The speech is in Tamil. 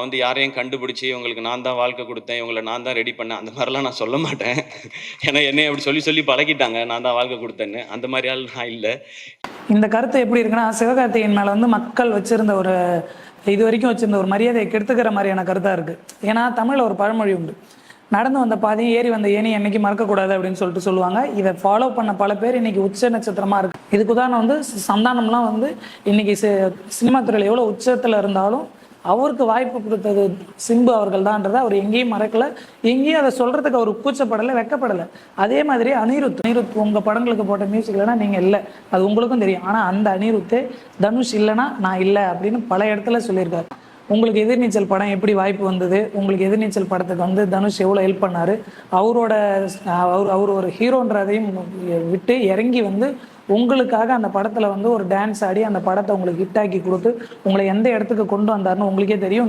நான் வந்து யாரையும் கண்டுபிடிச்சு, இவங்களுக்கு நான் தான் வாழ்க்கை குடுத்தேன், இவங்கள நான் தான் ரெடி பண்ணேன், அந்த மாரிலாம் நான் சொல்ல மாட்டேன். ஏன்னா என்னைய அப்படி சொல்லி சொல்லி பழக்கிட்டாங்க, நான் தான் வாழ்க்கை குடுத்தேன்னு. அந்த மாரி ஆள் நான் இல்ல. இந்த கருத்து எப்படி இருக்குன்னா, சிவகார்த்திகேயன் மேல வந்து மக்கள் வச்சிருந்த ஒரு இதுவரைக்கும் வச்சிருந்த ஒரு மரியாதையை கெடுத்துக்கிற மாதிரியான கருத்தா இருக்கு. ஏன்னா தமிழ்ல ஒரு பழமொழி உண்டு, நடந்து வந்த பாதையும் ஏறி வந்த ஏனி என்னைக்கு மறக்கக்கூடாது அப்படின்னு சொல்லிட்டு சொல்லுவாங்க. இதை ஃபாலோ பண்ண பல பேர் இன்னைக்கு உச்ச நட்சத்திரமா இருக்கு. இதுக்கு உதாரணம் வந்து சந்தானம்லாம் வந்து இன்னைக்கு சினிமா துறையில் எவ்வளோ உச்சத்தில் இருந்தாலும் அவருக்கு வாய்ப்பு கொடுத்தது சிம்பு அவர்கள் தான்ன்றதை அவர் எங்கேயும் மறக்கல, எங்கேயும் அதை சொல்றதுக்கு அவர் கூச்சப்படலை, வெக்கப்படலை. அதே மாதிரி அனிருத் உங்க படங்களுக்கு போட்ட மியூசிக் இல்லைன்னா நீங்க இல்லை, அது உங்களுக்கும் தெரியும். ஆனா அந்த அனிருத்தே தனுஷ் இல்லைன்னா நான் இல்லை அப்படின்னு பல இடத்துல சொல்லியிருக்காரு. உங்களுக்கு எதிர்நீச்சல் படம் எப்படி வாய்ப்பு வந்தது, உங்களுக்கு எதிர்நீச்சல் படத்துக்கு வந்து தனுஷ் எவ்வளோ ஹெல்ப் பண்ணாரு, அவர் ஒரு ஹீரோன்றதையும் விட்டு இறங்கி வந்து உங்களுக்காக அந்த படத்துல வந்து ஒரு டான்ஸ் ஆடி அந்த படத்தை உங்களுக்கு ஹிட் ஆக்கி கொடுத்து உங்களை எந்த இடத்துக்கு கொண்டு வந்தாருன்னு உங்களுக்கே தெரியும்.